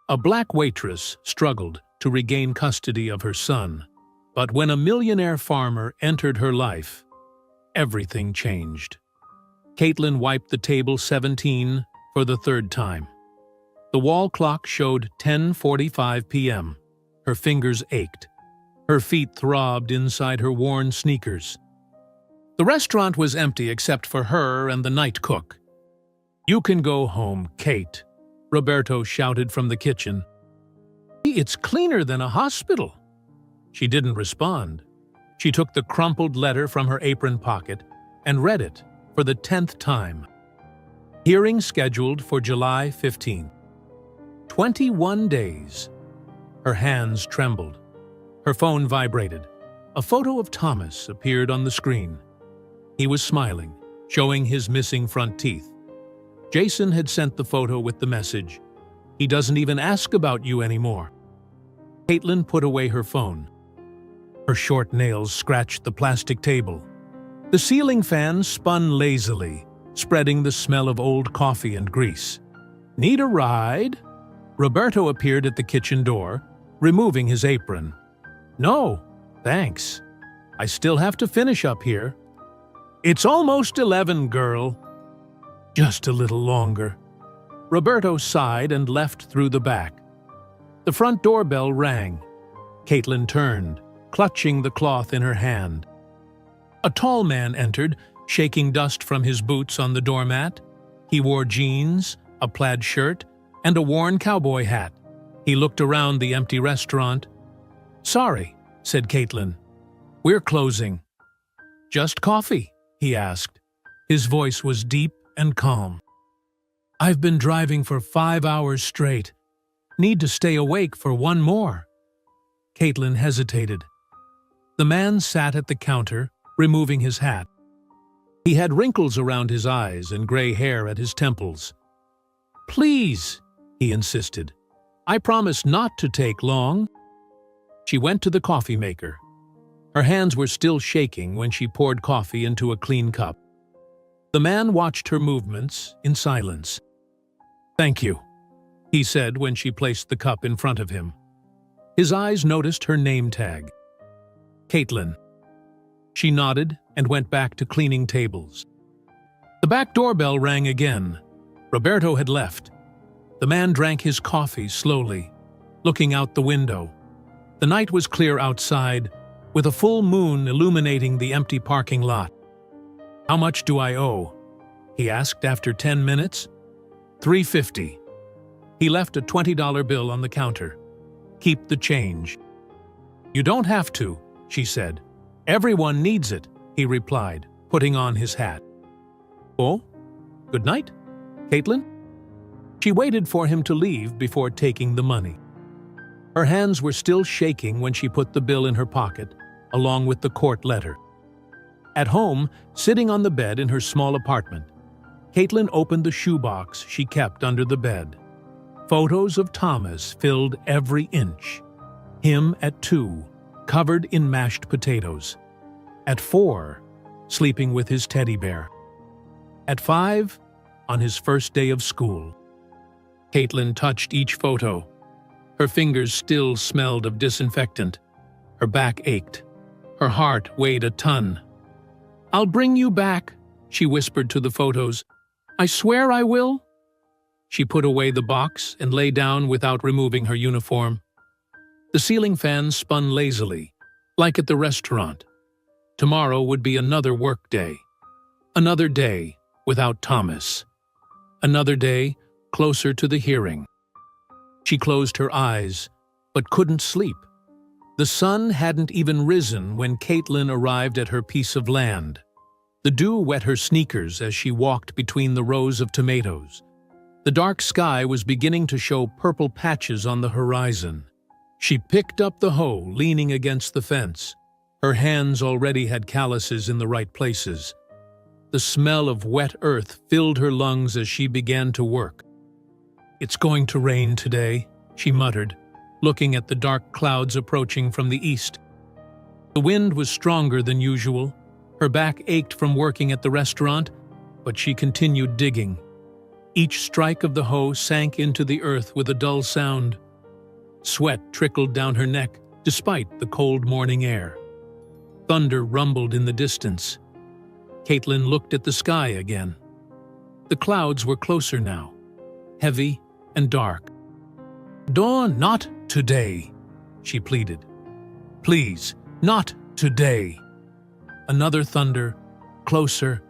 A black waitress struggled to regain custody of her son, but when a millionaire farmer entered her life, everything changed. Caitlin wiped the table 17 for the third time. The wall clock showed 10:45 p.m. Her fingers ached. Her feet throbbed inside her worn sneakers. The restaurant was empty except for her and the night cook. "You can go home, Kate," Roberto shouted from the kitchen. "It's cleaner than a hospital." She didn't respond. She took the crumpled letter from her apron pocket and read it for the 10th time. Hearing scheduled for July 15. 21 days. Her hands trembled. Her phone vibrated. A photo of Thomas appeared on the screen. He was smiling, showing his missing front teeth. Jason had sent the photo with the message, "He doesn't even ask about you anymore." Caitlin put away her phone. Her short nails scratched the plastic table. The ceiling fan spun lazily, spreading the smell of old coffee and grease. "Need a ride?" Roberto appeared at the kitchen door, removing his apron. "No, thanks. I still have to finish up here." "It's almost 11, girl." "Just a little longer." Roberto sighed and left through the back. The front doorbell rang. Caitlin turned, clutching the cloth in her hand. A tall man entered, shaking dust from his boots on the doormat. He wore jeans, a plaid shirt, and a worn cowboy hat. He looked around the empty restaurant. "Sorry," said Caitlin. "We're closing." "Just coffee?" he asked. His voice was deep and calm. "I've been driving for 5 hours straight. Need to stay awake for one more." Caitlin hesitated. The man sat at the counter, removing his hat. He had wrinkles around his eyes and gray hair at his temples. "Please," he insisted. "I promise not to take long." She went to the coffee maker. Her hands were still shaking when she poured coffee into a clean cup. The man watched her movements in silence. "Thank you," he said when she placed the cup in front of him. His eyes noticed her name tag. Caitlin. She nodded and went back to cleaning tables. The back doorbell rang again. Roberto had left. The man drank his coffee slowly, looking out the window. The night was clear outside, with a full moon illuminating the empty parking lot. "How much do I owe?" he asked after 10 minutes. $3.50. He left a $20 bill on the counter. "Keep the change." "You don't have to," she said. "Everyone needs it," he replied, putting on his hat. "Oh, good night, Caitlin?" She waited for him to leave before taking the money. Her hands were still shaking when she put the bill in her pocket, along with the court letter. At home, sitting on the bed in her small apartment, Caitlin opened the shoebox she kept under the bed. Photos of Thomas filled every inch. Him at 2, covered in mashed potatoes. At 4, sleeping with his teddy bear. At 5, on his first day of school. Caitlin touched each photo. Her fingers still smelled of disinfectant. Her back ached. Her heart weighed a ton. "I'll bring you back," she whispered to the photos. "I swear I will." She put away the box and lay down without removing her uniform. The ceiling fan spun lazily, like at the restaurant. Tomorrow would be another work day. Another day without Thomas. Another day closer to the hearing. She closed her eyes, but couldn't sleep. The sun hadn't even risen when Caitlin arrived at her piece of land. The dew wet her sneakers as she walked between the rows of tomatoes. The dark sky was beginning to show purple patches on the horizon. She picked up the hoe, leaning against the fence. Her hands already had calluses in the right places. The smell of wet earth filled her lungs as she began to work. "It's going to rain today," she muttered, looking at the dark clouds approaching from the east. The wind was stronger than usual. Her back ached from working at the restaurant, but she continued digging. Each strike of the hoe sank into the earth with a dull sound. Sweat trickled down her neck despite the cold morning air. Thunder rumbled in the distance. Caitlin looked at the sky again. The clouds were closer now, heavy and dark. "Dawn, not today," she pleaded. "Please, not today." Another thunder, closer.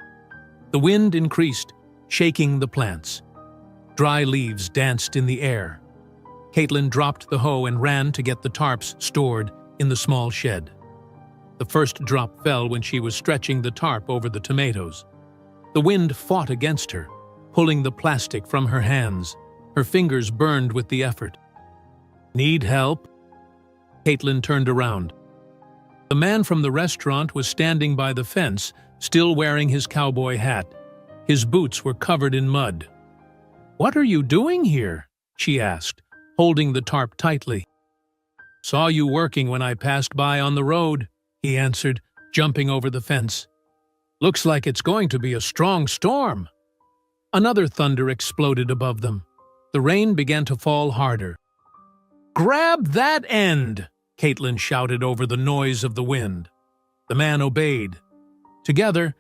The wind increased, shaking the plants. Dry leaves danced in the air. Caitlin dropped the hoe and ran to get the tarps stored in the small shed. The first drop fell when she was stretching the tarp over the tomatoes. The wind fought against her, pulling the plastic from her hands. Her fingers burned with the effort. "Need help?" Caitlin turned around. The man from the restaurant was standing by the fence, still wearing his cowboy hat. His boots were covered in mud. "What are you doing here?" she asked, holding the tarp tightly. "Saw you working when I passed by on the road," he answered, jumping over the fence. "Looks like it's going to be a strong storm." Another thunder exploded above them. The rain began to fall harder. "Grab that end!" Caitlin shouted over the noise of the wind. The man obeyed. Together,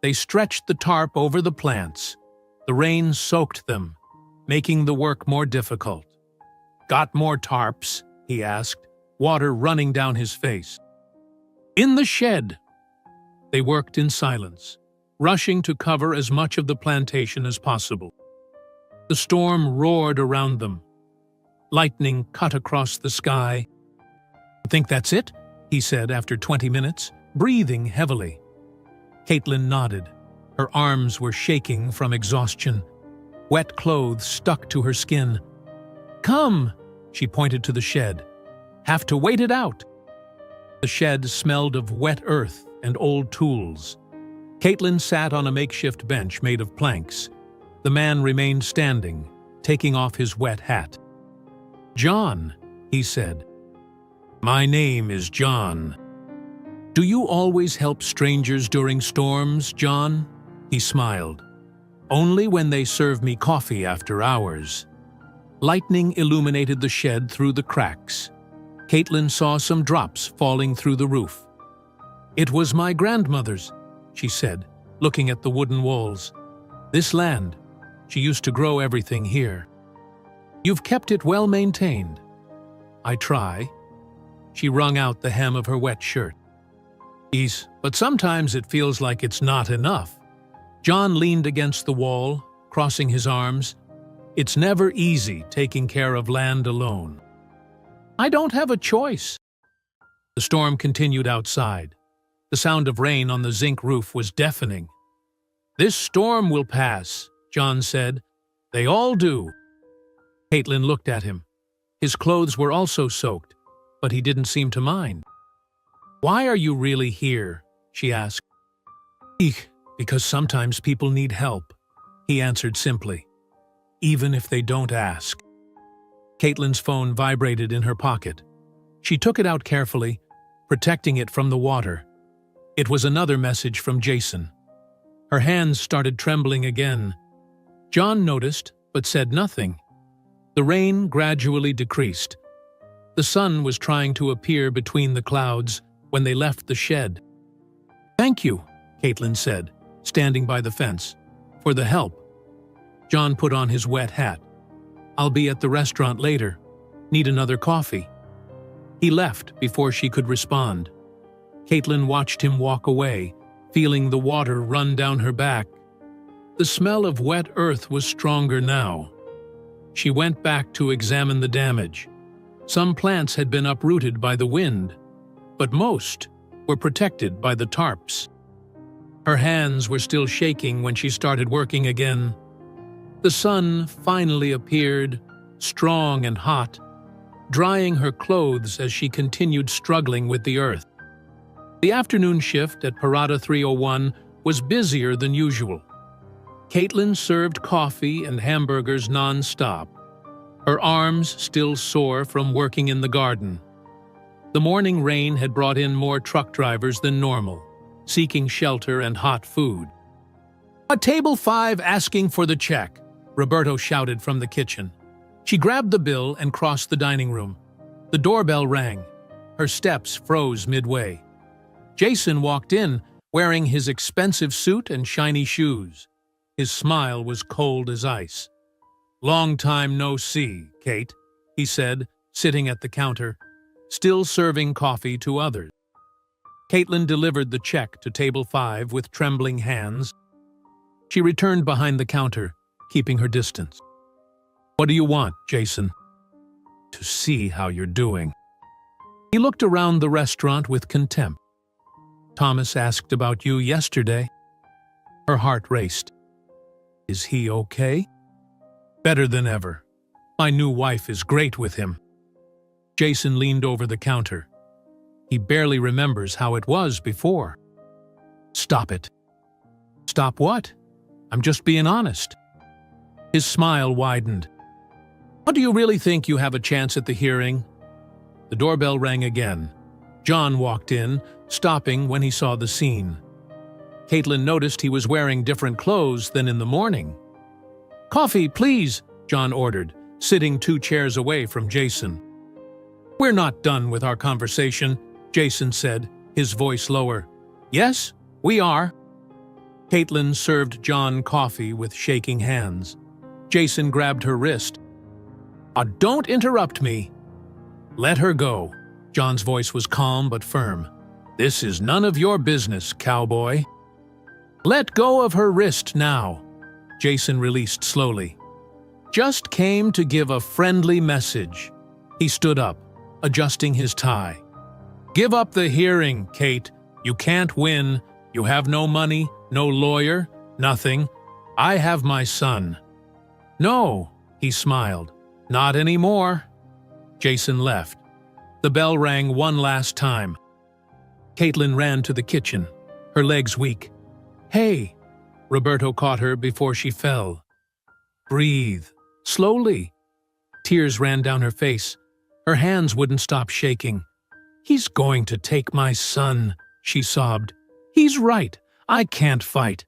they stretched the tarp over the plants. The rain soaked them, making the work more difficult. "Got more tarps?" he asked, water running down his face. "In the shed." They worked in silence, rushing to cover as much of the plantation as possible. The storm roared around them. Lightning cut across the sky. "I think that's it," he said after 20 minutes, breathing heavily. Caitlin nodded. Her arms were shaking from exhaustion. Wet clothes stuck to her skin. "Come," she pointed to the shed. "Have to wait it out." The shed smelled of wet earth and old tools. Caitlin sat on a makeshift bench made of planks. The man remained standing, taking off his wet hat. "John," he said. "My name is John." "Do you always help strangers during storms, John?" He smiled. "Only when they serve me coffee after hours." Lightning illuminated the shed through the cracks. Caitlin saw some drops falling through the roof. "It was my grandmother's," she said, looking at the wooden walls. "This land, she used to grow everything here. You've kept it well maintained." "I try." She wrung out the hem of her wet shirt. "But sometimes it feels like it's not enough." John leaned against the wall, crossing his arms. "It's never easy taking care of land alone." "I don't have a choice." The storm continued outside. The sound of rain on the zinc roof was deafening. "This storm will pass," John said. "They all do." Caitlin looked at him. His clothes were also soaked, but he didn't seem to mind. "Why are you really here?" she asked. "Because sometimes people need help," he answered simply, "even if they don't ask." Caitlin's phone vibrated in her pocket. She took it out carefully, protecting it from the water. It was another message from Jason. Her hands started trembling again. John noticed, but said nothing. The rain gradually decreased. The sun was trying to appear between the clouds when they left the shed. "Thank you," Caitlin said, standing by the fence, "for the help." John put on his wet hat. "I'll be at the restaurant later. Need another coffee." He left before she could respond. Caitlin watched him walk away, feeling the water run down her back. The smell of wet earth was stronger now. She went back to examine the damage. Some plants had been uprooted by the wind, but most were protected by the tarps. Her hands were still shaking when she started working again. The sun finally appeared, strong and hot, drying her clothes as she continued struggling with the earth. The afternoon shift at Parada 301 was busier than usual. Caitlin served coffee and hamburgers non-stop, her arms still sore from working in the garden. The morning rain had brought in more truck drivers than normal, seeking shelter and hot food. "A table 5 asking for the check," Roberto shouted from the kitchen. She grabbed the bill and crossed the dining room. The doorbell rang. Her steps froze midway. Jason walked in, wearing his expensive suit and shiny shoes. His smile was cold as ice. "Long time no see, Kate," he said, sitting at the counter, still serving coffee to others. Caitlin delivered the check to table 5 with trembling hands. She returned behind the counter, keeping her distance. "What do you want, Jason?" "To see how you're doing." He looked around the restaurant with contempt. "Thomas asked about you yesterday." Her heart raced. "Is he okay?" "Better than ever. My new wife is great with him." Jason leaned over the counter. He barely remembers how it was before. "Stop it." "Stop what? I'm just being honest." His smile widened. "What, do you really think you have a chance at the hearing?" The doorbell rang again. John walked in, stopping when he saw the scene. Caitlin noticed he was wearing different clothes than in the morning. "Coffee, please," John ordered, sitting 2 chairs away from Jason. "We're not done with our conversation," Jason said, his voice lower. "Yes, we are." Caitlin served John coffee with shaking hands. Jason grabbed her wrist. Don't interrupt me." "Let her go." John's voice was calm but firm. "This is none of your business, cowboy." "Let go of her wrist now," Jason released slowly. "Just came to give a friendly message." He stood up, adjusting his tie. "Give up the hearing, Kate. You can't win. You have no money, no lawyer, nothing. I have my son." "No," he smiled. "Not anymore." Jason left. The bell rang one last time. Caitlin ran to the kitchen, her legs weak. "Hey!" Roberto caught her before she fell. "Breathe. Slowly." Tears ran down her face. Her hands wouldn't stop shaking. "He's going to take my son," she sobbed. "He's right. I can't fight."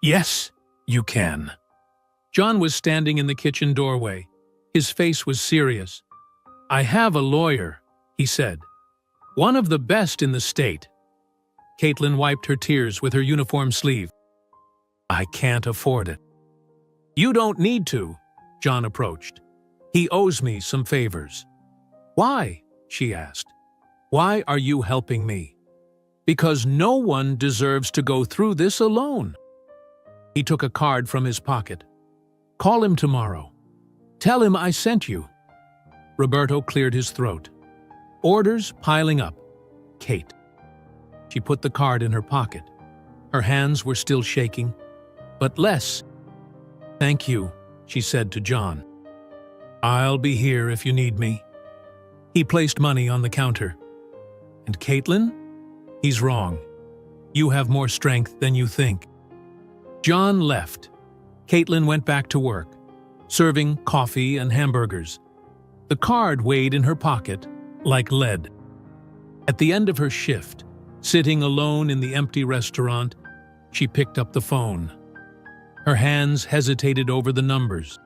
"Yes, you can." John was standing in the kitchen doorway. His face was serious. "I have a lawyer," he said. "One of the best in the state." Caitlin wiped her tears with her uniform sleeve. "I can't afford it." "You don't need to," John approached. "He owes me some favors." "Why?" she asked. "Why are you helping me?" "Because no one deserves to go through this alone." He took a card from his pocket. "Call him tomorrow. Tell him I sent you." Roberto cleared his throat. Orders piling up. Kate. She put the card in her pocket. Her hands were still shaking, but less. "Thank you," she said to John. "I'll be here if you need me." He placed money on the counter. "And Caitlin? He's wrong. You have more strength than you think." John left. Caitlin went back to work, serving coffee and hamburgers. The card weighed in her pocket like lead. At the end of her shift, sitting alone in the empty restaurant, she picked up the phone. Her hands hesitated over the numbers.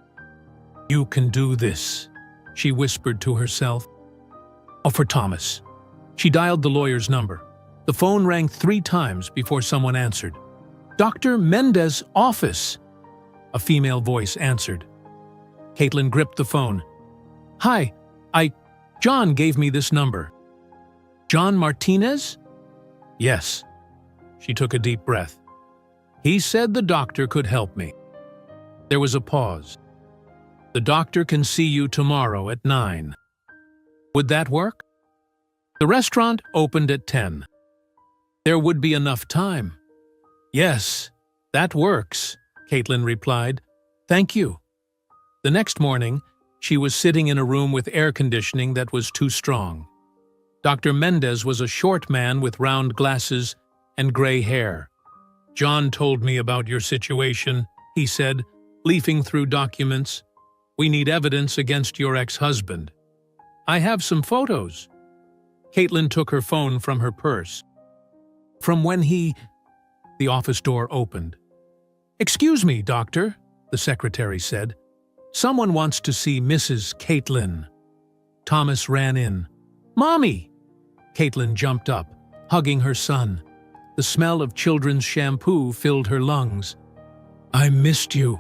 "You can do this," she whispered to herself. "Oh, for Thomas." She dialed the lawyer's number. The phone rang 3 times before someone answered. "Dr. Mendez's office." A female voice answered. Caitlin gripped the phone. "Hi, John gave me this number." "John Martinez?" "Yes." She took a deep breath. "He said the doctor could help me." There was a pause. "The doctor can see you tomorrow at 9. Would that work?" The restaurant opened at 10. There would be enough time. "Yes, that works," Caitlin replied. "Thank you." The next morning, she was sitting in a room with air conditioning that was too strong. Dr. Mendez was a short man with round glasses and gray hair. "John told me about your situation," he said, leafing through documents. "We need evidence against your ex-husband." "I have some photos." Caitlin took her phone from her purse. "From when he—" The office door opened. "Excuse me, doctor," the secretary said. "Someone wants to see Mrs. Caitlin." Thomas ran in. "Mommy!" Caitlin jumped up, hugging her son. The smell of children's shampoo filled her lungs. "I missed you,"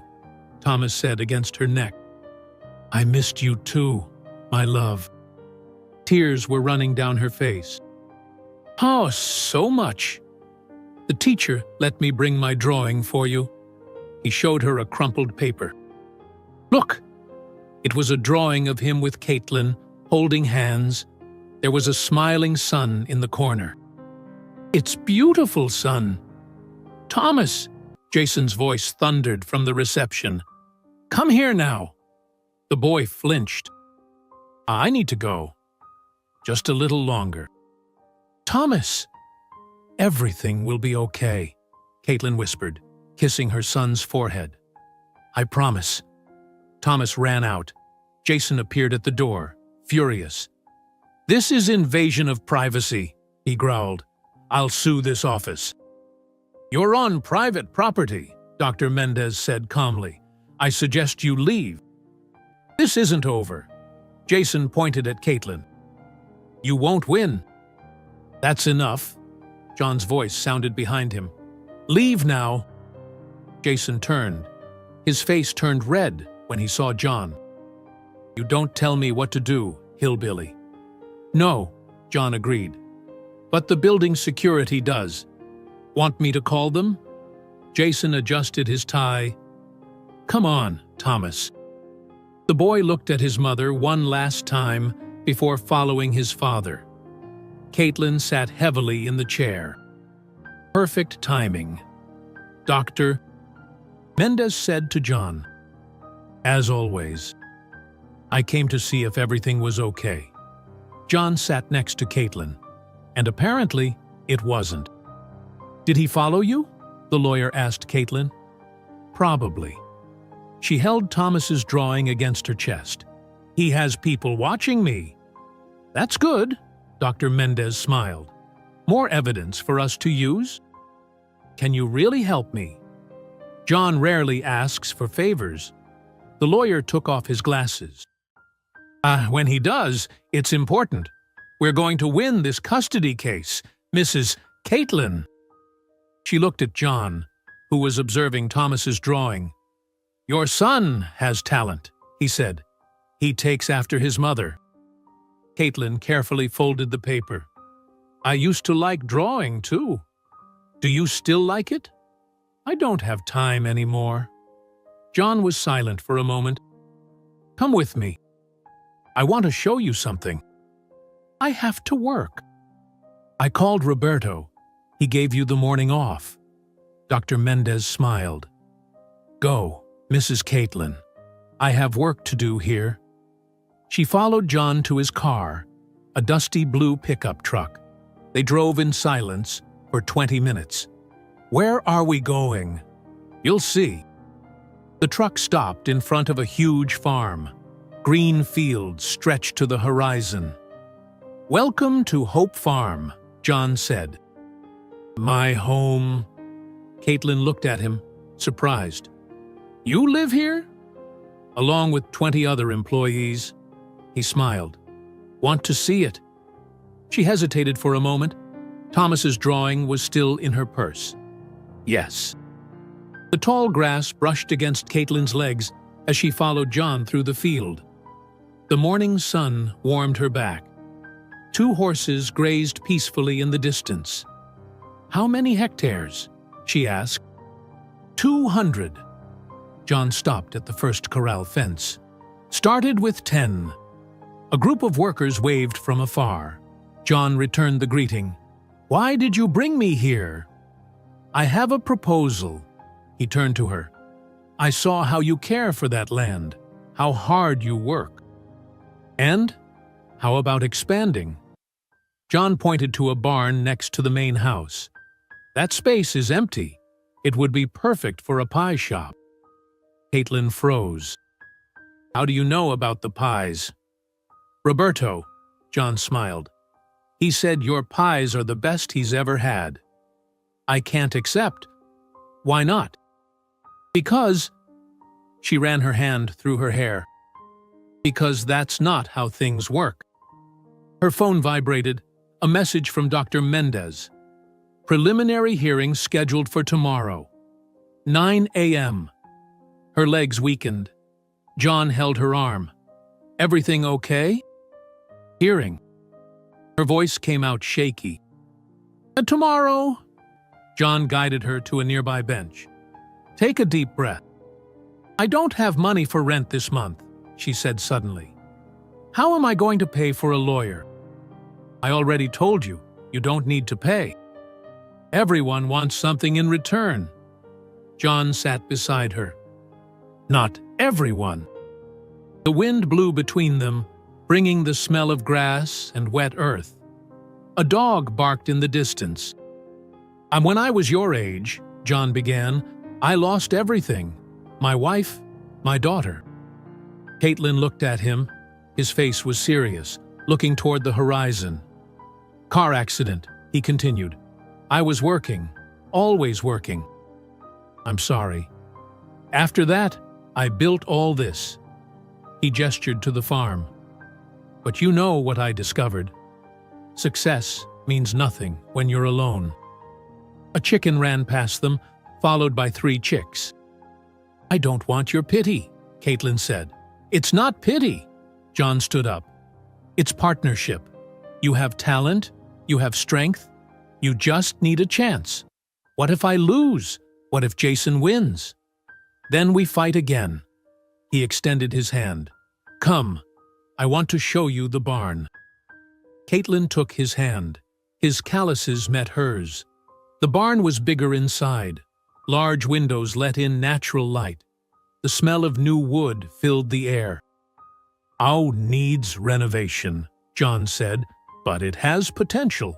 Thomas said against her neck. "I missed you too, my love." Tears were running down her face. "Oh, so much." "The teacher let me bring my drawing for you." He showed her a crumpled paper. "Look!" It was a drawing of him with Caitlin, holding hands. There was a smiling sun in the corner. "It's beautiful, son." "Thomas!" Jason's voice thundered from the reception. "Come here now." The boy flinched. "I need to go. Just a little longer." "Thomas!" "Everything will be okay," Caitlin whispered, kissing her son's forehead. "I promise." Thomas ran out. Jason appeared at the door, furious. "This is invasion of privacy," he growled. "I'll sue this office." "You're on private property," Dr. Mendez said calmly. "I suggest you leave." "This isn't over." Jason pointed at Caitlin. "You won't win." "That's enough." John's voice sounded behind him. "Leave now." Jason turned. His face turned red when he saw John. "You don't tell me what to do, hillbilly." "No," John agreed. "But the building security does. Want me to call them?" Jason adjusted his tie. "Come on, Thomas." The boy looked at his mother one last time before following his father. Caitlin sat heavily in the chair. Perfect timing. "Doctor," Mendez said to John. "As always. I came to see if everything was okay." John sat next to Caitlin, and apparently it wasn't. "Did he follow you?" the lawyer asked Caitlin. "Probably." She held Thomas's drawing against her chest. "He has people watching me." "That's good," Dr. Mendez smiled. "More evidence for us to use?" "Can you really help me?" John rarely asks for favors. The lawyer took off his glasses. When he does, it's important. We're going to win this custody case, Mrs. Caitlin." She looked at John, who was observing Thomas's drawing. "Your son has talent," he said. "He takes after his mother." Caitlin carefully folded the paper. "I used to like drawing, too." "Do you still like it?" "I don't have time anymore." John was silent for a moment. "Come with me. I want to show you something." "I have to work." "I called Roberto. He gave you the morning off." Dr. Mendez smiled. "Go, Mrs. Caitlin. I have work to do here." She followed John to his car, a dusty blue pickup truck. They drove in silence for 20 minutes. "Where are we going?" "You'll see." The truck stopped in front of a huge farm. Green fields stretched to the horizon. "Welcome to Hope Farm," John said. "My home." Caitlin looked at him, surprised. "You live here?" "Along with 20 other employees." He smiled. "Want to see it?" She hesitated for a moment. Thomas's drawing was still in her purse. "Yes." The tall grass brushed against Caitlin's legs as she followed John through the field. The morning sun warmed her back. 2 horses grazed peacefully in the distance. "How many hectares?" she asked. 200. John stopped at the first corral fence. "Started with 10. A group of workers waved from afar. John returned the greeting. "Why did you bring me here?" "I have a proposal." He turned to her. "I saw how you care for that land, how hard you work." "And? How about expanding?" John pointed to a barn next to the main house. "That space is empty. It would be perfect for a pie shop." Caitlin froze. "How do you know about the pies?" "Roberto," John smiled. "He said your pies are the best he's ever had." "I can't accept." "Why not?" "Because..." She ran her hand through her hair. Because that's not how things work. Her phone vibrated, a message from Dr. Mendez. Preliminary hearing scheduled for tomorrow. 9 a.m. Her legs weakened. John held her arm. Everything okay? Hearing. Her voice came out shaky. Tomorrow. John guided her to a nearby bench. Take a deep breath. I don't have money for rent this month, she said suddenly. How am I going to pay for a lawyer? I already told you, you don't need to pay. Everyone wants something in return. John sat beside her. Not everyone. The wind blew between them, bringing the smell of grass and wet earth. A dog barked in the distance. When I was your age, John began, I lost everything. My wife, my daughter. Caitlin looked at him. His face was serious, looking toward the horizon. Car accident, he continued. I was working, always working. I'm sorry. After that, I built all this. He gestured to the farm. But you know what I discovered. Success means nothing when you're alone. A chicken ran past them, followed by 3 chicks. I don't want your pity, Caitlin said. It's not pity. John stood up. It's partnership. You have talent, you have strength, you just need a chance. What if I lose? What if Jason wins? Then we fight again. He extended his hand. Come, I want to show you the barn. Caitlin took his hand. His calluses met hers. The barn was bigger inside. Large windows let in natural light. The smell of new wood filled the air. Our needs renovation, John said, but it has potential.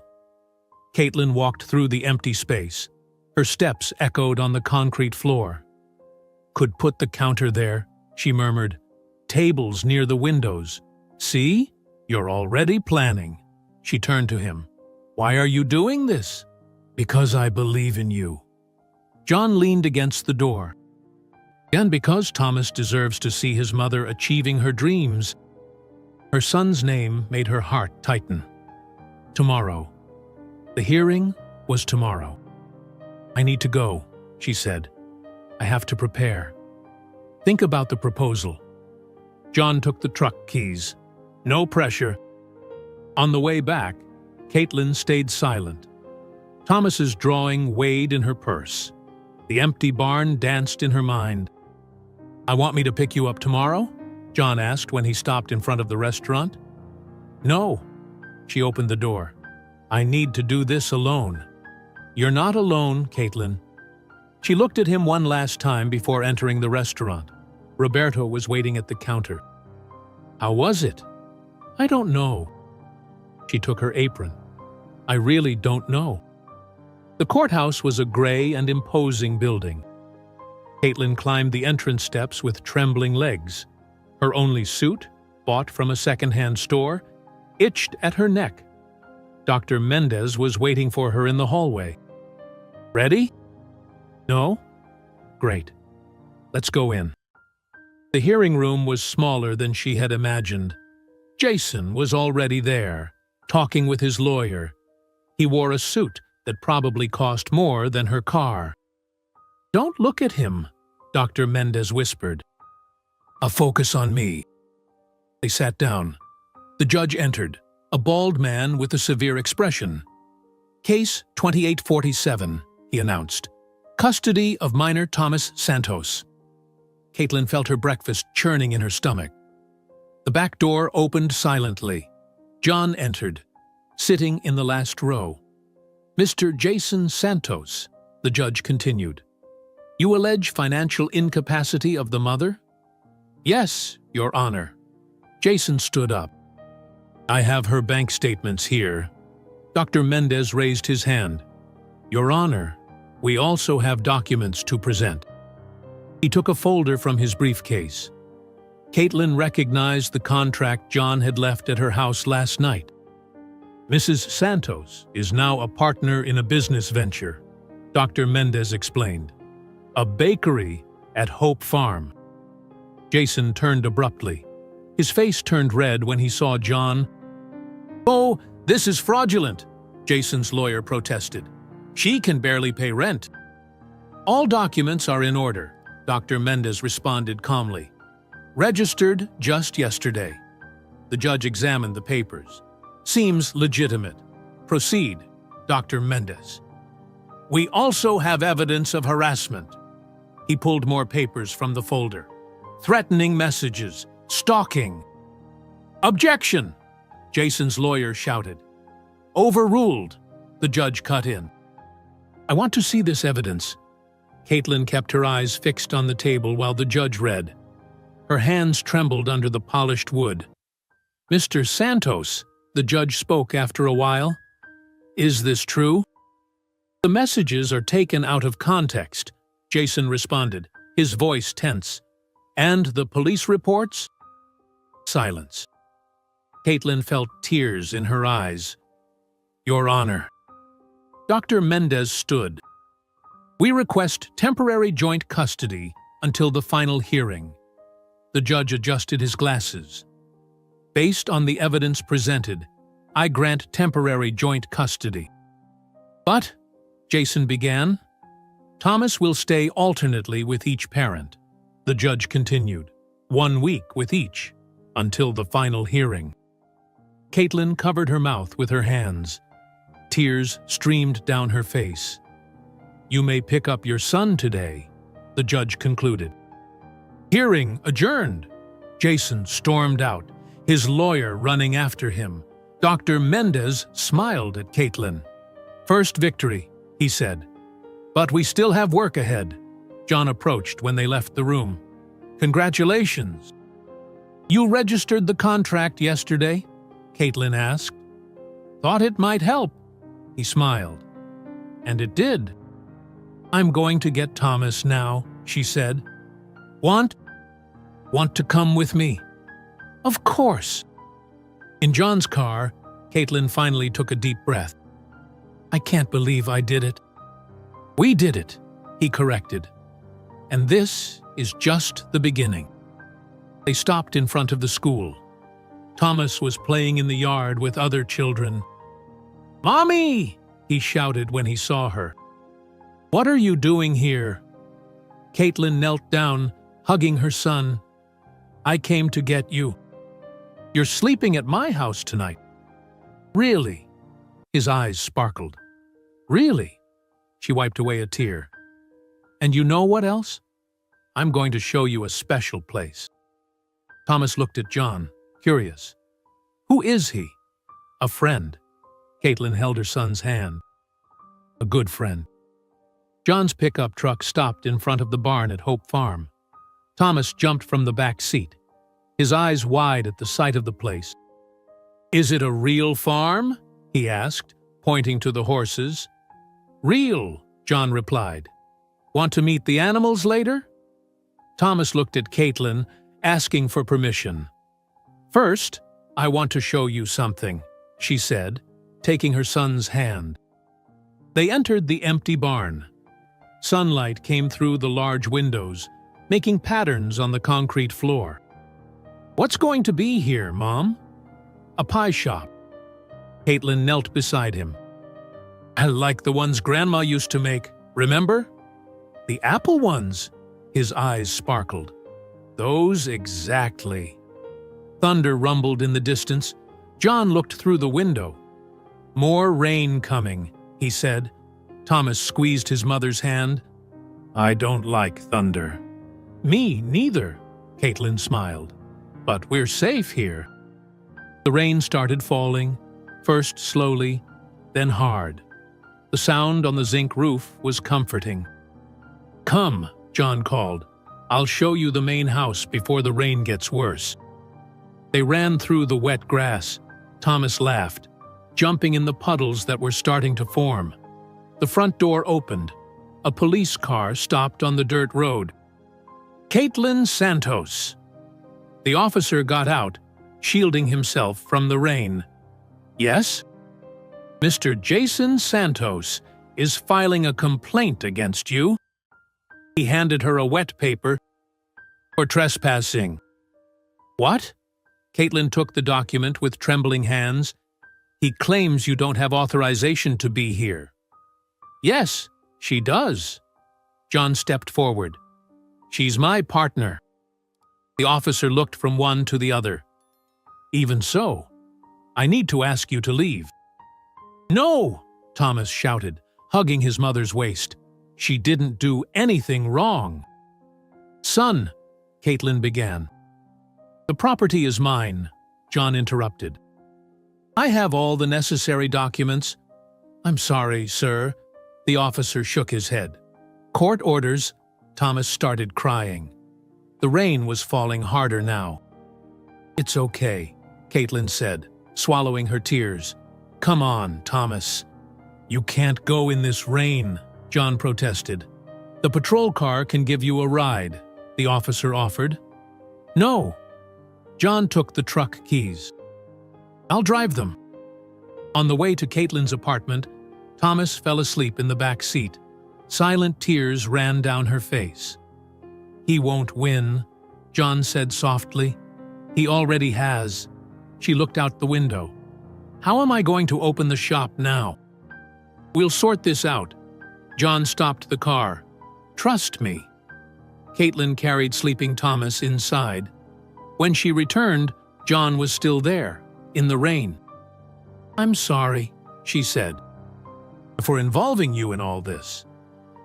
Caitlin walked through the empty space. Her steps echoed on the concrete floor. Could put the counter there, she murmured. Tables near the windows. See? You're already planning. She turned to him. Why are you doing this? Because I believe in you. John leaned against the door. And because Thomas deserves to see his mother achieving her dreams, her son's name made her heart tighten. Tomorrow. The hearing was tomorrow. I need to go, she said. I have to prepare. Think about the proposal. John took the truck keys. No pressure. On the way back, Caitlin stayed silent. Thomas's drawing weighed in her purse. The empty barn danced in her mind. I want me to pick you up tomorrow? John asked when he stopped in front of the restaurant. No. She opened the door. I need to do this alone. You're not alone, Caitlin. She looked at him one last time before entering the restaurant. Roberto was waiting at the counter. How was it? I don't know. She took her apron. I really don't know. The courthouse was a gray and imposing building. Caitlin climbed the entrance steps with trembling legs. Her only suit, bought from a second-hand store, itched at her neck. Dr. Mendez was waiting for her in the hallway. Ready? No? Great. Let's go in. The hearing room was smaller than she had imagined. Jason was already there, talking with his lawyer. He wore a suit that probably cost more than her car. Don't look at him, Dr. Mendez whispered. A focus on me. They sat down. The judge entered, a bald man with a severe expression. Case 2847, he announced. Custody of minor Thomas Santos. Caitlin felt her breakfast churning in her stomach. The back door opened silently. John entered, sitting in the last row. Mr. Jason Santos, the judge continued. You allege financial incapacity of the mother? Yes, Your Honor. Jason stood up. I have her bank statements here. Dr. Mendez raised his hand. Your Honor, we also have documents to present. He took a folder from his briefcase. Caitlin recognized the contract John had left at her house last night. Mrs. Santos is now a partner in a business venture, Dr. Mendez explained. A bakery at Hope Farm. Jason turned abruptly. His face turned red when he saw John. "Oh, this is fraudulent," Jason's lawyer protested. "She can barely pay rent." "All documents are in order," Dr. Mendez responded calmly. "Registered just yesterday." The judge examined the papers. "Seems legitimate. Proceed, Dr. Mendez." "We also have evidence of harassment." He pulled more papers from the folder. "Threatening messages, stalking." "Objection!" Jason's lawyer shouted. "Overruled," the judge cut in. "I want to see this evidence." Caitlin kept her eyes fixed on the table while the judge read. Her hands trembled under the polished wood. "Mr. Santos," the judge spoke after a while, "is this true?" "The messages are taken out of context," Jason responded, his voice tense. "And the police reports?" Silence. Caitlin felt tears in her eyes. "Your Honor." Dr. Mendez stood. "We request temporary joint custody until the final hearing." The judge adjusted his glasses. "Based on the evidence presented, I grant temporary joint custody." "But," Jason began, "Thomas will stay alternately with each parent," the judge continued, "1 week with each, until the final hearing." Caitlin covered her mouth with her hands. Tears streamed down her face. "You may pick up your son today," the judge concluded. "Hearing adjourned," Jason stormed out, his lawyer running after him. Dr. Mendez smiled at Caitlin. "First victory," he said. "But we still have work ahead." John approached when they left the room. "Congratulations." "You registered the contract yesterday?" Caitlin asked. "Thought it might help." He smiled. "And it did." "I'm going to get Thomas now," she said. Want to come with me?" "Of course." In John's car, Caitlin finally took a deep breath. "I can't believe I did it." "We did it," he corrected. "And this is just the beginning." They stopped in front of the school. Thomas was playing in the yard with other children. "Mommy!" he shouted when he saw her. "What are you doing here?" Caitlin knelt down, hugging her son. "I came to get you." "You're sleeping at my house tonight." "Really?" His eyes sparkled. "Really?" She wiped away a tear. "And you know what else? I'm going to show you a special place." Thomas looked at John, curious. "Who is he?" "A friend." Caitlin held her son's hand. "A good friend." John's pickup truck stopped in front of the barn at Hope Farm. Thomas jumped from the back seat, his eyes wide at the sight of the place. "Is it a real farm?" he asked, pointing to the horses. "Real," John replied. "Want to meet the animals later?" Thomas looked at Caitlin, asking for permission. "First, I want to show you something," she said, taking her son's hand. They entered the empty barn. Sunlight came through the large windows, making patterns on the concrete floor. "What's going to be here, Mom?" "A pie shop." Caitlin knelt beside him. "I like the ones Grandma used to make, remember?" "The apple ones?" His eyes sparkled. "Those exactly." Thunder rumbled in the distance. John looked through the window. "More rain coming," he said. Thomas squeezed his mother's hand. "I don't like thunder." "Me neither," Caitlin smiled. "But we're safe here." The rain started falling, first slowly, then hard. The sound on the zinc roof was comforting. "Come," John called. "I'll show you the main house before the rain gets worse." They ran through the wet grass. Thomas laughed, jumping in the puddles that were starting to form. The front door opened. A police car stopped on the dirt road. "Caitlin Santos." The officer got out, shielding himself from the rain. "Yes?" "Mr. Jason Santos is filing a complaint against you." He handed her a wet paper. For trespassing. What? Caitlin took the document with trembling hands. He claims you don't have authorization to be here. Yes, she does. John stepped forward. She's my partner. The officer looked from one to the other. Even so, I need to ask you to leave. No, Thomas shouted, hugging his mother's waist. She didn't do anything wrong. Son, Caitlin began. The property is mine, John interrupted. I have all the necessary documents. I'm sorry, sir. The officer shook his head. Court orders. Thomas started crying. The rain was falling harder now. It's okay, Caitlin said, swallowing her tears. Come on, Thomas. You can't go in this rain, John protested. The patrol car can give you a ride, the officer offered. No. John took the truck keys. I'll drive them. On the way to Caitlin's apartment, Thomas fell asleep in the back seat. Silent tears ran down her face. He won't win, John said softly. He already has. She looked out the window. How am I going to open the shop now? We'll sort this out. John stopped the car. Trust me. Caitlin carried sleeping Thomas inside. When she returned, John was still there, in the rain. I'm sorry, she said, for involving you in all this.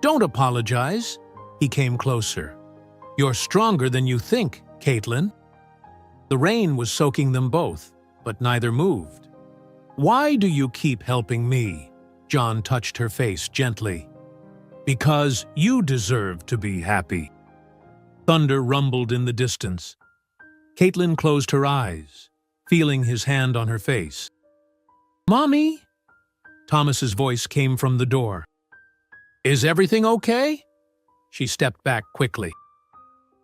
Don't apologize. He came closer. You're stronger than you think, Caitlin. The rain was soaking them both, but neither moved. Why do you keep helping me? John touched her face gently. Because you deserve to be happy. Thunder rumbled in the distance. Caitlin closed her eyes, feeling his hand on her face. Mommy? Thomas's voice came from the door. Is everything okay? She stepped back quickly.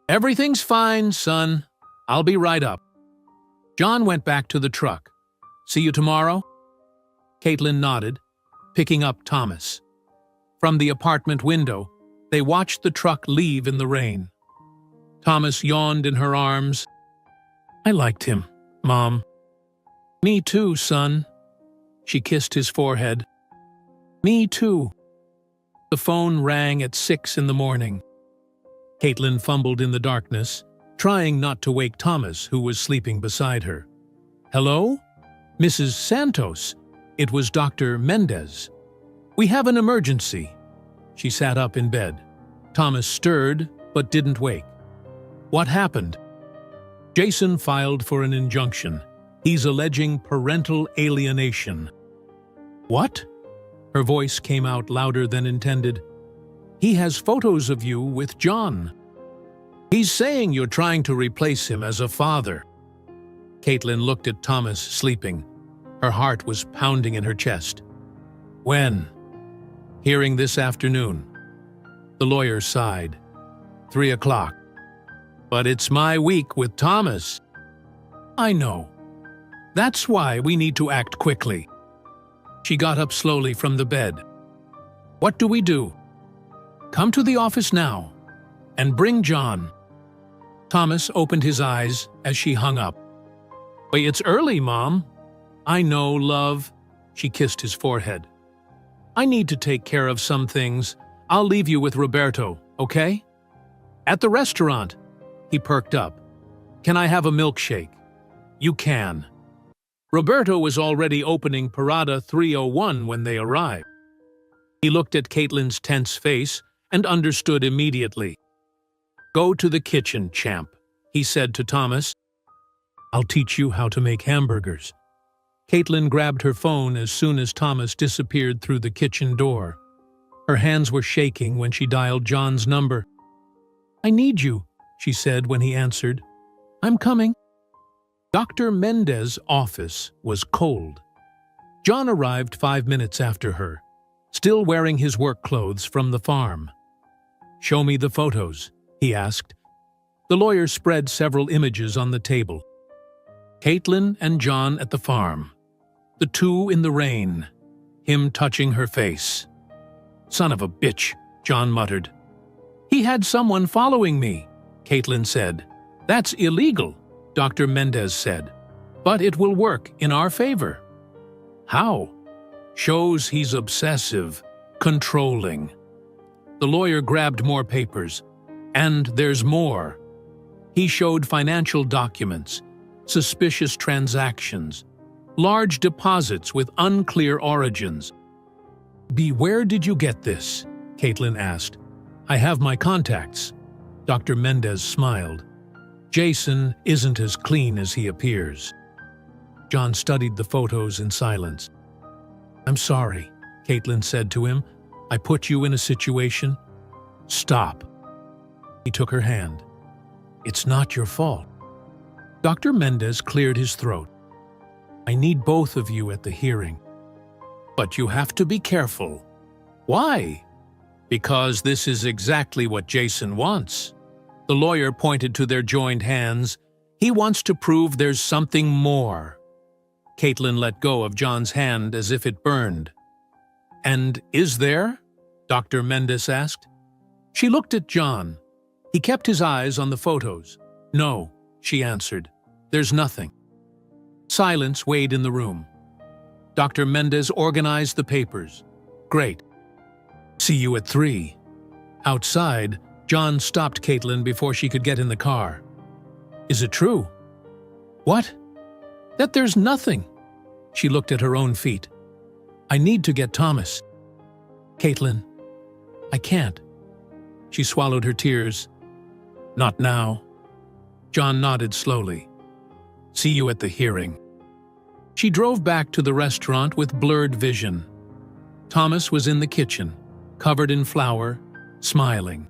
Everything's fine, son. I'll be right up. John went back to the truck. See you tomorrow? Caitlin nodded, picking up Thomas. From the apartment window, they watched the truck leave in the rain. Thomas yawned in her arms. I liked him, Mom. Me too, son. She kissed his forehead. Me too. The phone rang at 6 in the morning. Caitlin fumbled in the darkness, trying not to wake Thomas, who was sleeping beside her. Hello? Mrs. Santos. It was Dr. Mendez. We have an emergency. She sat up in bed. Thomas stirred, but didn't wake. What happened? Jason filed for an injunction. He's alleging parental alienation. What? Her voice came out louder than intended. He has photos of you with John. He's saying you're trying to replace him as a father. Caitlin looked at Thomas sleeping. Her heart was pounding in her chest. When? Hearing this afternoon. The lawyer sighed. 3 o'clock. But it's my week with Thomas. I know. That's why we need to act quickly. She got up slowly from the bed. What do we do? Come to the office now and bring John. Thomas opened his eyes as she hung up. Wait, it's early, Mom. I know, love. She kissed his forehead. I need to take care of some things. I'll leave you with Roberto, okay? At the restaurant. He perked up. Can I have a milkshake? You can. Roberto was already opening Parada 301 when they arrived. He looked at Caitlin's tense face and understood immediately. Go to the kitchen, champ, he said to Thomas. I'll teach you how to make hamburgers. Caitlin grabbed her phone as soon as Thomas disappeared through the kitchen door. Her hands were shaking when she dialed John's number. I need you, she said when he answered. I'm coming. Dr. Mendez's office was cold. John arrived 5 minutes after her, still wearing his work clothes from the farm. Show me the photos, he asked. The lawyer spread several images on the table. Caitlin and John at the farm. The two in the rain. Him touching her face. Son of a bitch, John muttered. He had someone following me, Caitlin said. That's illegal, Dr. Mendez said. But it will work in our favor. How? Shows he's obsessive, controlling. The lawyer grabbed more papers. And there's more. He showed financial documents, suspicious transactions, large deposits with unclear origins. Where did you get this? Caitlin asked. I have my contacts. Dr. Mendez smiled. Jason isn't as clean as he appears. John studied the photos in silence. I'm sorry, Caitlin said to him. I put you in a situation. Stop. He took her hand. It's not your fault. Dr. Mendez cleared his throat. I need both of you at the hearing. But you have to be careful. Why? Because this is exactly what Jason wants. The lawyer pointed to their joined hands. He wants to prove there's something more. Caitlin let go of John's hand as if it burned. And is there? Dr. Mendez asked. She looked at John. He kept his eyes on the photos. No, she answered. There's nothing. Silence weighed in the room. Dr. Mendez organized the papers. Great. See you at 3. Outside, John stopped Caitlin before she could get in the car. Is it true? What? That there's nothing. She looked at her own feet. I need to get Thomas. Caitlin, I can't. She swallowed her tears. Not now. John nodded slowly. See you at the hearing. She drove back to the restaurant with blurred vision. Thomas was in the kitchen, covered in flour, smiling.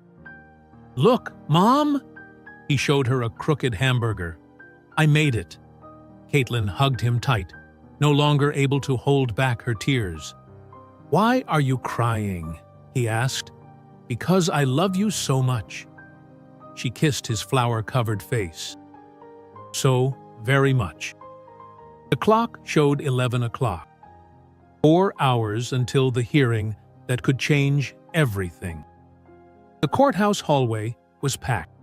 Look, Mom! He showed her a crooked hamburger. I made it. Caitlin hugged him tight, no longer able to hold back her tears. Why are you crying? He asked. Because I love you so much. She kissed his flour-covered face. So very much. The clock showed 11 o'clock. 4 hours until the hearing that could change everything. The courthouse hallway was packed.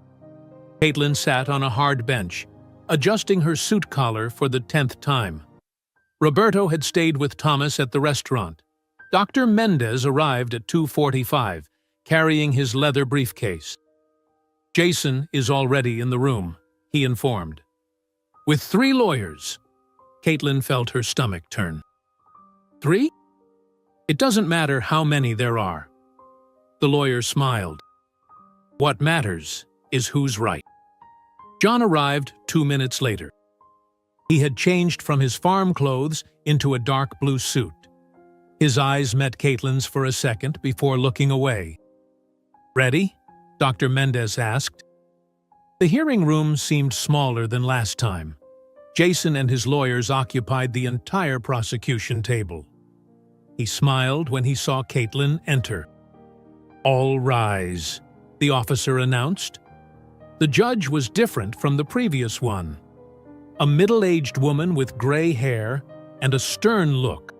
Caitlin sat on a hard bench, adjusting her suit collar for the 10th time. Roberto had stayed with Thomas at the restaurant. Dr. Mendez arrived at 2:45, carrying his leather briefcase. Jason is already in the room, he informed. With 3 lawyers. Caitlin felt her stomach turn. 3? It doesn't matter how many there are. The lawyer smiled. What matters is who's right. John arrived 2 minutes later. He had changed from his farm clothes into a dark blue suit. His eyes met Caitlin's for a second before looking away. Ready? Dr. Mendez asked. The hearing room seemed smaller than last time. Jason and his lawyers occupied the entire prosecution table. He smiled when he saw Caitlin enter. All rise, the officer announced. The judge was different from the previous one. A middle-aged woman with gray hair and a stern look.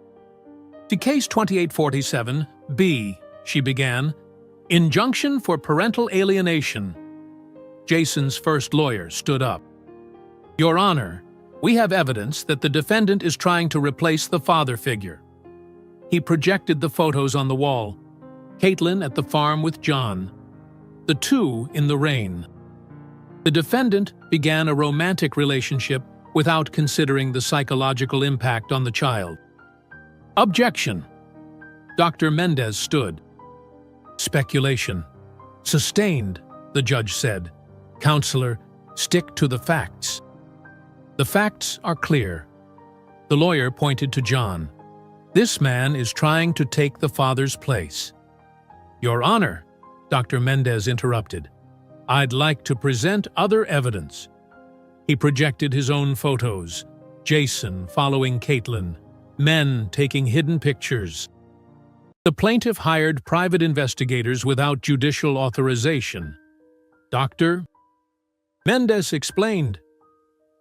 To case 2847, B, she began. Injunction for parental alienation. Jason's first lawyer stood up. Your Honor, we have evidence that the defendant is trying to replace the father figure. He projected the photos on the wall. Caitlin at the farm with John. The two in the rain. The defendant began a romantic relationship without considering the psychological impact on the child. Objection. Dr. Mendez stood. Speculation. Sustained, the judge said. Counselor, stick to the facts. The facts are clear. The lawyer pointed to John. This man is trying to take the father's place. Your Honor, Dr. Mendez interrupted. I'd like to present other evidence. He projected his own photos. Jason following Caitlin. Men taking hidden pictures. The plaintiff hired private investigators without judicial authorization. Dr. Mendez explained.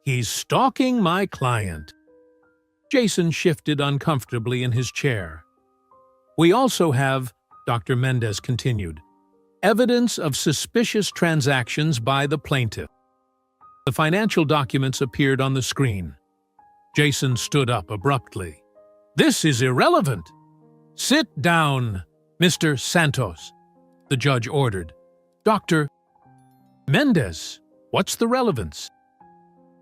He's stalking my client. Jason shifted uncomfortably in his chair. We also have, Dr. Mendez continued, evidence of suspicious transactions by the plaintiff. The financial documents appeared on the screen. Jason stood up abruptly. "This is irrelevant." "Sit down, Mr. Santos," the judge ordered. "Dr. Mendez, what's the relevance?"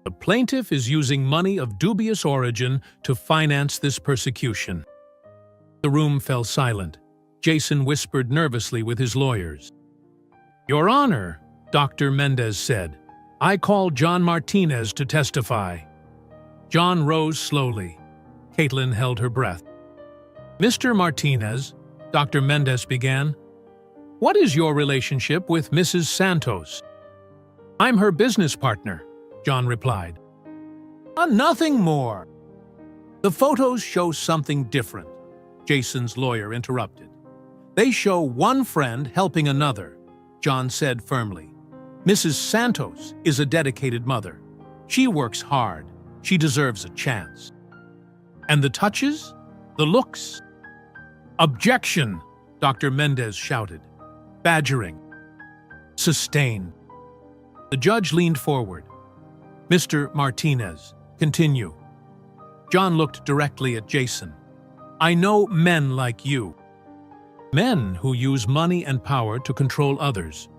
"The plaintiff is using money of dubious origin to finance this persecution." The room fell silent. Jason whispered nervously with his lawyers. "Your Honor," Dr. Mendez said, "I call John Martinez to testify." John rose slowly. Caitlin held her breath. "Mr. Martinez," Dr. Mendez began, "what is your relationship with Mrs. Santos?" "I'm her business partner," John replied. Nothing more." "The photos show something different," Jason's lawyer interrupted. "They show one friend helping another," John said firmly. "Mrs. Santos is a dedicated mother. She works hard. She deserves a chance." "And the touches? The looks?" "Objection!" Dr. Mendez shouted. "Badgering." "Sustained." The judge leaned forward. "Mr. Martinez, continue." John looked directly at Jason. "I know men like you. Men who use money and power to control others.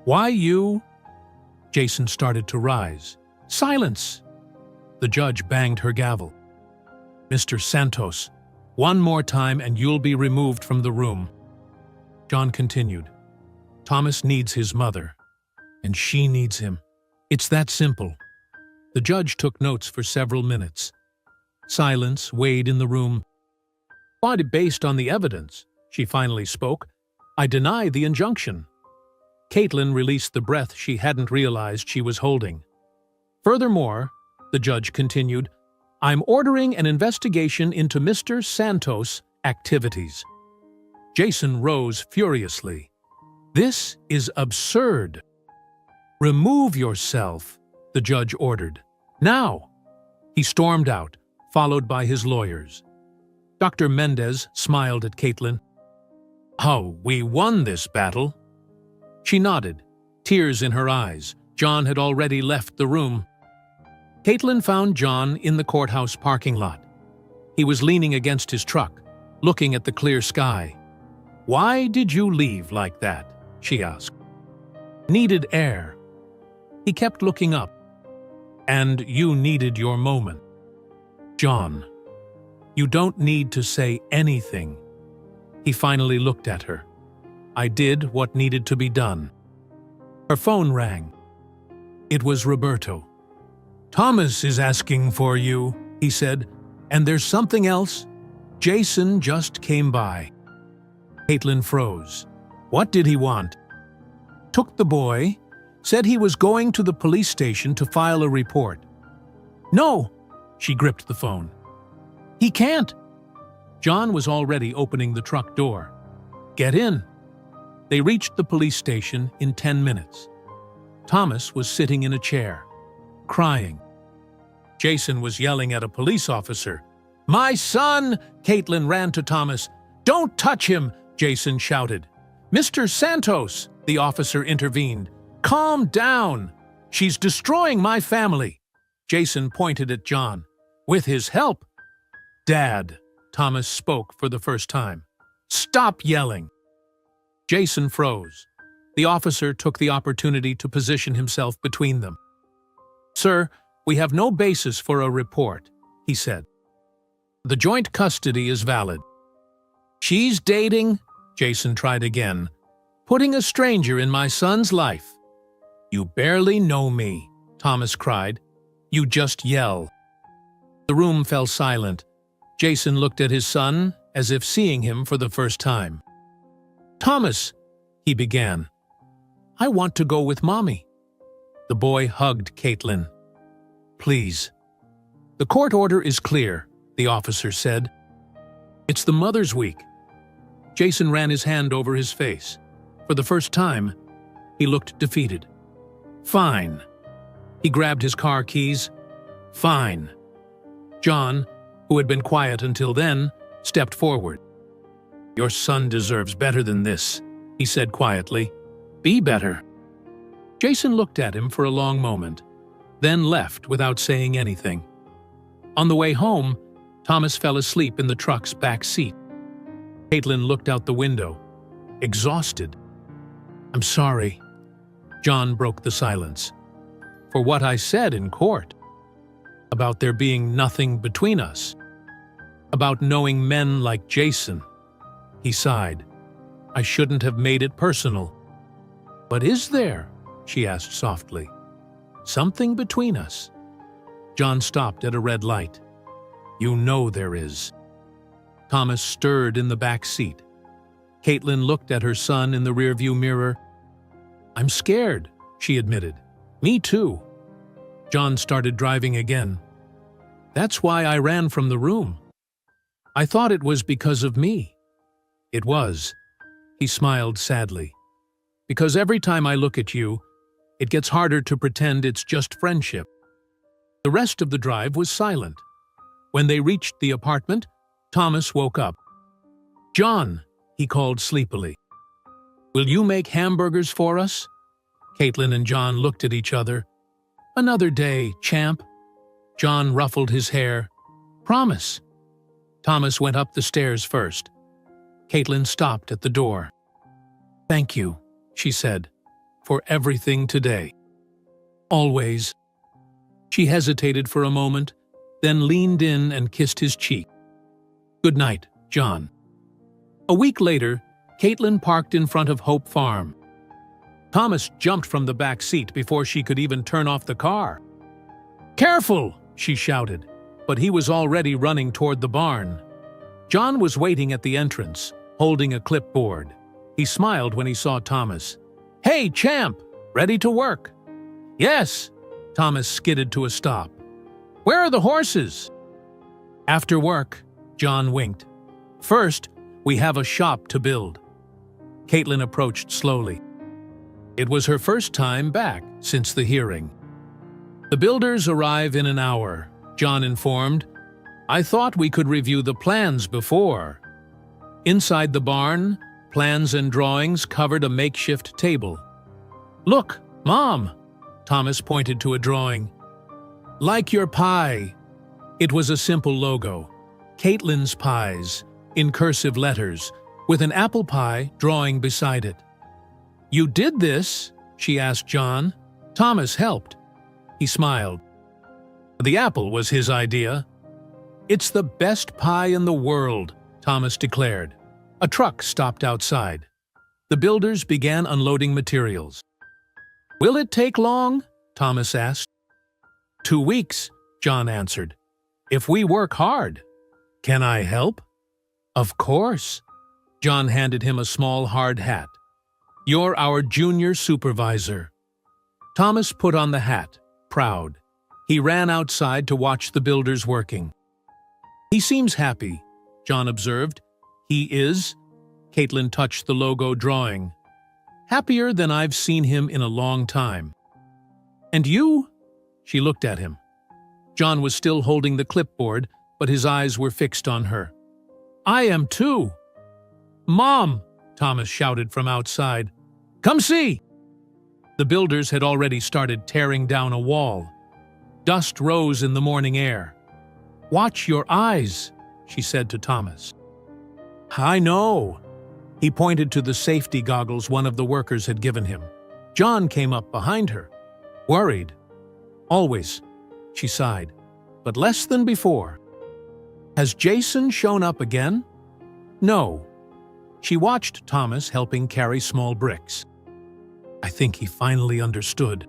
Why you?" Jason started to rise. "Silence!" The judge banged her gavel. "Mr. Santos, one more time and you'll be removed from the room." John continued. "Thomas needs his mother, and she needs him. It's that simple." The judge took notes for several minutes. Silence weighed in the room. "But based on the evidence," she finally spoke, "I deny the injunction." Caitlin released the breath she hadn't realized she was holding. "Furthermore," the judge continued, "I'm ordering an investigation into Mr. Santos' activities." Jason rose furiously. "This is absurd." "Remove yourself," the judge ordered. "Now!" He stormed out, followed by his lawyers. Dr. Mendez smiled at Caitlin. "Oh, we won this battle." She nodded, tears in her eyes. John had already left the room. Caitlin found John in the courthouse parking lot. He was leaning against his truck, looking at the clear sky. "Why did you leave like that?" she asked. "Needed air." He kept looking up. "And you needed your moment." "John, you don't need to say anything." He finally looked at her. "I did what needed to be done." Her phone rang. It was Roberto. "Thomas is asking for you," he said. "And there's something else. Jason just came by." Caitlin froze. "What did he want?" "Took the boy. Said he was going to the police station to file a report." "No!" She gripped the phone. "He can't." John was already opening the truck door. "Get in." They reached the police station in 10 minutes. Thomas was sitting in a chair, crying. Jason was yelling at a police officer. "My son!" Caitlin ran to Thomas. "Don't touch him!" Jason shouted. "Mr. Santos!" the officer intervened. "Calm down! She's destroying my family!" Jason pointed at John. "With his help." "Dad," Thomas spoke for the first time. "Stop yelling!" Jason froze. The officer took the opportunity to position himself between them. "Sir, we have no basis for a report," he said. "The joint custody is valid." "She's dating," Jason tried again, "putting a stranger in my son's life." "You barely know me," Thomas cried. "You just yell." The room fell silent. Jason looked at his son as if seeing him for the first time. "Thomas," he began, "I want to go with Mommy." The boy hugged Caitlin. "Please." "The court order is clear," the officer said. "It's the Mother's Week." Jason ran his hand over his face. For the first time, he looked defeated. "Fine." He grabbed his car keys. "Fine." John, who had been quiet until then, stepped forward. "Your son deserves better than this," he said quietly. Be better." Jason looked at him for a long moment, then left without saying anything. On the way home, Thomas fell asleep in the truck's back seat. Caitlin looked out the window, exhausted. "I'm sorry." John broke the silence. "For what I said in court. About there being nothing between us. About knowing men like Jason." He sighed. "I shouldn't have made it personal." "But is there?" she asked softly. "Something between us?" John stopped at a red light. "You know there is." Thomas stirred in the back seat. Caitlin looked at her son in the rearview mirror. "I'm scared," she admitted. "Me too." John started driving again. "That's why I ran from the room. I thought it was because of me." "It was." He smiled sadly. "Because every time I look at you, it gets harder to pretend it's just friendship." The rest of the drive was silent. When they reached the apartment, Thomas woke up. "John," he called sleepily. "Will you make hamburgers for us?" Caitlin and John looked at each other. "Another day, champ." John ruffled his hair. "Promise." Thomas went up the stairs first. Caitlin stopped at the door. "Thank you," she said, "for everything today." "Always." She hesitated for a moment, then leaned in and kissed his cheek. "Good night, John." A week later, Caitlin parked in front of Hope Farm. Thomas jumped from the back seat before she could even turn off the car. "Careful!" she shouted, but he was already running toward the barn. John was waiting at the entrance, holding a clipboard. He smiled when he saw Thomas. "Hey, champ! Ready to work?" "Yes." Thomas skidded to a stop. "Where are the horses?" "After work," John winked. "First, we have a shop to build." Caitlin approached slowly. It was her first time back since the hearing. "The builders arrive in an hour," John informed. "I thought we could review the plans before." Inside the barn, plans and drawings covered a makeshift table. "Look, Mom!" Thomas pointed to a drawing. "Like your pie." It was a simple logo, Caitlin's Pies, in cursive letters, with an apple pie drawing beside it. "You did this?" she asked John. Thomas helped. He smiled. "The apple was his idea." "It's the best pie in the world," Thomas declared. A truck stopped outside. The builders began unloading materials. "Will it take long?" Thomas asked. 2 weeks, John answered. "If we work hard." "Can I help?" "Of course." John handed him a small hard hat. "You're our junior supervisor." Thomas put on the hat, proud. He ran outside to watch the builders working. "He seems happy," John observed. "He is?" Caitlin touched the logo drawing. "Happier than I've seen him in a long time." "And you?" She looked at him. John was still holding the clipboard, but his eyes were fixed on her. "I am too." "Mom!" Thomas shouted from outside. "Come see!" The builders had already started tearing down a wall. Dust rose in the morning air. "Watch your eyes," she said to Thomas. "I know." He pointed to the safety goggles one of the workers had given him. John came up behind her, worried. "Always," she sighed, "but less than before." "Has Jason shown up again?" "No." She watched Thomas helping carry small bricks. "I think he finally understood."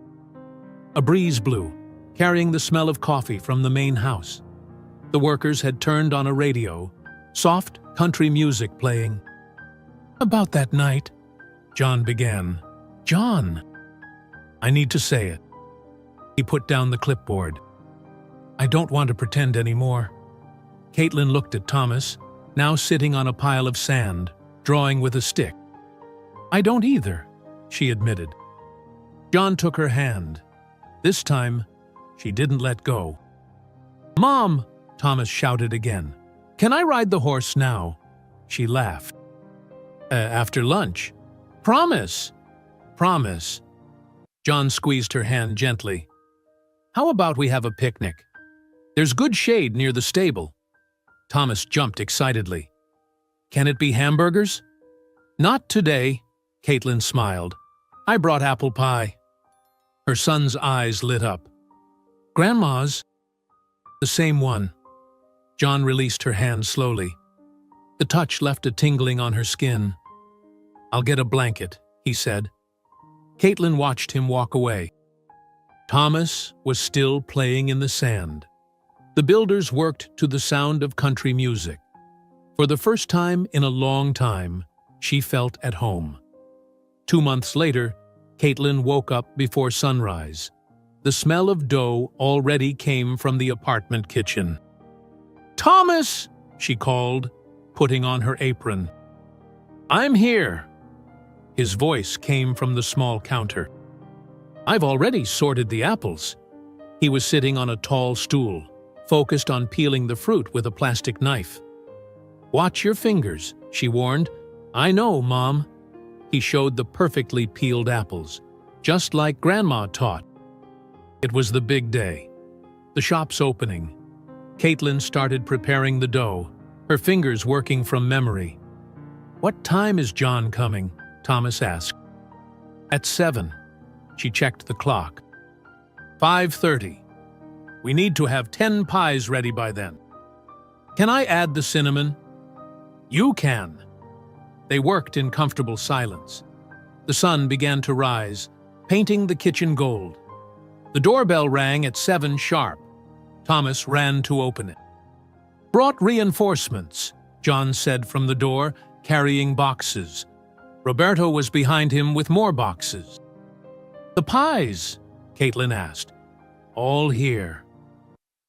A breeze blew, carrying the smell of coffee from the main house. The workers had turned on a radio, soft country music playing. "About that night," John began. "John!" "I need to say it." He put down the clipboard. "I don't want to pretend anymore." Caitlin looked at Thomas, now sitting on a pile of sand, drawing with a stick. "I don't either," she admitted. John took her hand. This time, she didn't let go. "Mom!" Thomas shouted again. "Can I ride the horse now?" She laughed. After lunch." "Promise." promise." John squeezed her hand gently. "How about we have a picnic? There's good shade near the stable." Thomas jumped excitedly. "Can it be hamburgers?" "Not today," Caitlin smiled. "I brought apple pie." Her son's eyes lit up. "Grandma's?" "The same one." John released her hand slowly. The touch left a tingling on her skin. "I'll get a blanket," he said. Caitlin watched him walk away. Thomas was still playing in the sand. The builders worked to the sound of country music. For the first time in a long time, she felt at home. 2 months later, Caitlin woke up before sunrise. The smell of dough already came from the apartment kitchen. "Thomas!" she called, putting on her apron. "I'm here." His voice came from the small counter. "I've already sorted the apples." He was sitting on a tall stool, focused on peeling the fruit with a plastic knife. "Watch your fingers," she warned. "I know, Mom." He showed the perfectly peeled apples, just like Grandma taught. It was the big day. The shop's opening. Caitlin started preparing the dough, her fingers working from memory. "What time is John coming?" Thomas asked. "At 7. She checked the clock. 5:30. "We need to have 10 pies ready by then." "Can I add the cinnamon?" "You can." They worked in comfortable silence. The sun began to rise, painting the kitchen gold. The doorbell rang at 7 sharp. Thomas ran to open it. "Brought reinforcements," John said from the door, carrying boxes. Roberto was behind him with more boxes. "The pies?" Caitlin asked. "All here."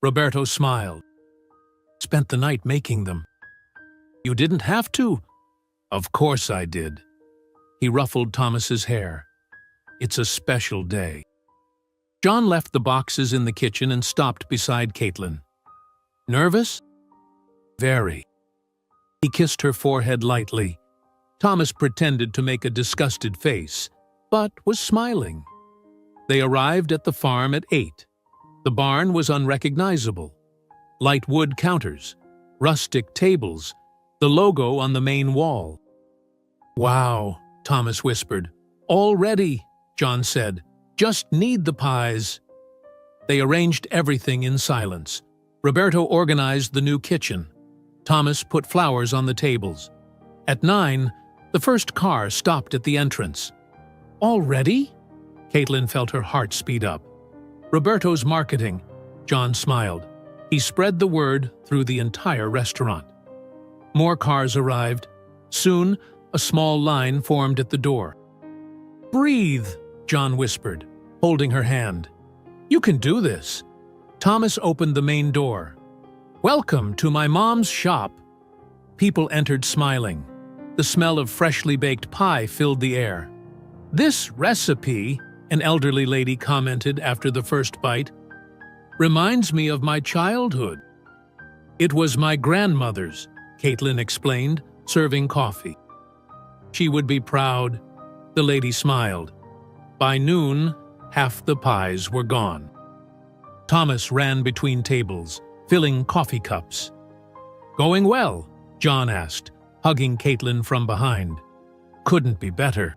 Roberto smiled. "Spent the night making them." "You didn't have to." "Of course I did." He ruffled Thomas's hair. "It's a special day." John left the boxes in the kitchen and stopped beside Caitlin. "Nervous?" "Very." He kissed her forehead lightly. Thomas pretended to make a disgusted face, but was smiling. They arrived at the farm at 8. The barn was unrecognizable. Light wood counters, rustic tables, the logo on the main wall. "Wow," Thomas whispered. "All ready," John said. "Just need the pies." They arranged everything in silence. Roberto organized the new kitchen. Thomas put flowers on the tables. At 9, the first car stopped at the entrance. "All ready?" Caitlin felt her heart speed up. "Roberto's marketing," John smiled. He spread the word through the entire restaurant. More cars arrived. Soon, a small line formed at the door. "Breathe," John whispered, holding her hand. "You can do this." Thomas opened the main door. "Welcome to my mom's shop." People entered smiling. The smell of freshly baked pie filled the air. "This recipe," an elderly lady commented after the first bite, "reminds me of my childhood." "It was my grandmother's," Caitlin explained, serving coffee. "She would be proud." The lady smiled. By noon, half the pies were gone. Thomas ran between tables, filling coffee cups. "Going well?" John asked, hugging Caitlin from behind. "Couldn't be better."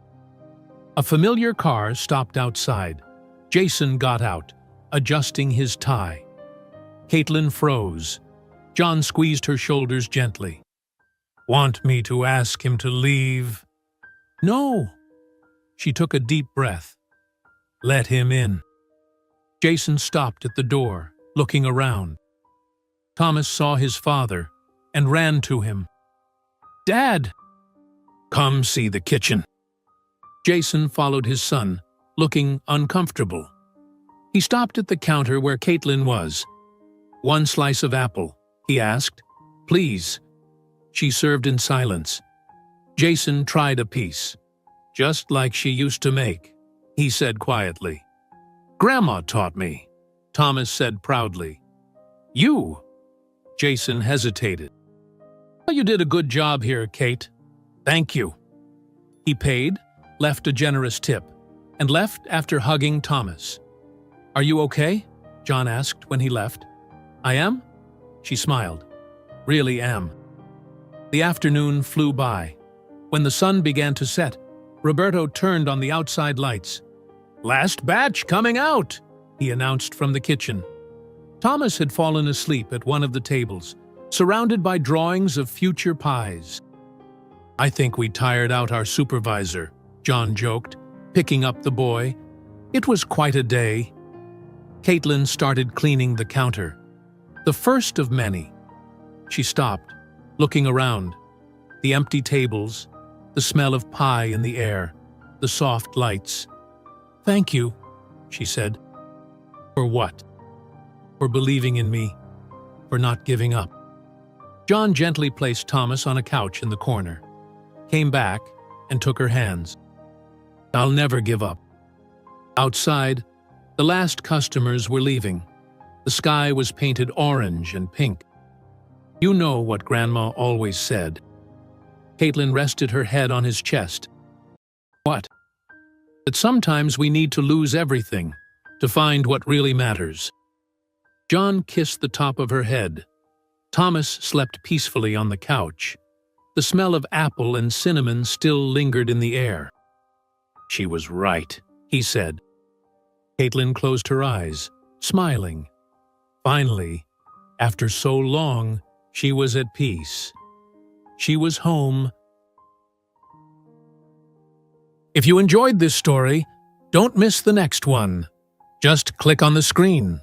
A familiar car stopped outside. Jason got out, adjusting his tie. Caitlin froze. John squeezed her shoulders gently. "Want me to ask him to leave?" "No." She took a deep breath. "Let him in." Jason stopped at the door, looking around. Thomas saw his father and ran to him. "Dad!" "Come see the kitchen." Jason followed his son, looking uncomfortable. He stopped at the counter where Caitlin was. "1 slice of apple?" he asked. "Please." She served in silence. Jason tried a piece. "Just like she used to make," he said quietly. "Grandma taught me," Thomas said proudly. "You?" Jason hesitated. "Well, you did a good job here, Kate." "Thank you." He paid, left a generous tip, and left after hugging Thomas. "Are you okay?" John asked when he left. "I am?" She smiled. "Really am." The afternoon flew by. When the sun began to set, Roberto turned on the outside lights. "Last batch coming out," he announced from the kitchen. Thomas had fallen asleep at one of the tables, surrounded by drawings of future pies. "I think we tired out our supervisor," John joked, picking up the boy. It was quite a day. Caitlin started cleaning the counter. The first of many. She stopped, looking around. The empty tables, the smell of pie in the air, the soft lights. "Thank you," she said. "For what?" "For believing in me, for not giving up." John gently placed Thomas on a couch in the corner, came back, and took her hands. "I'll never give up." Outside, the last customers were leaving. The sky was painted orange and pink. "You know what Grandma always said." Caitlin rested her head on his chest. "What?" "That sometimes we need to lose everything to find what really matters." John kissed the top of her head. Thomas slept peacefully on the couch. The smell of apple and cinnamon still lingered in the air. "She was right," he said. Caitlin closed her eyes, smiling. Finally, after so long, she was at peace. She was home. If you enjoyed this story, don't miss the next one. Just click on the screen.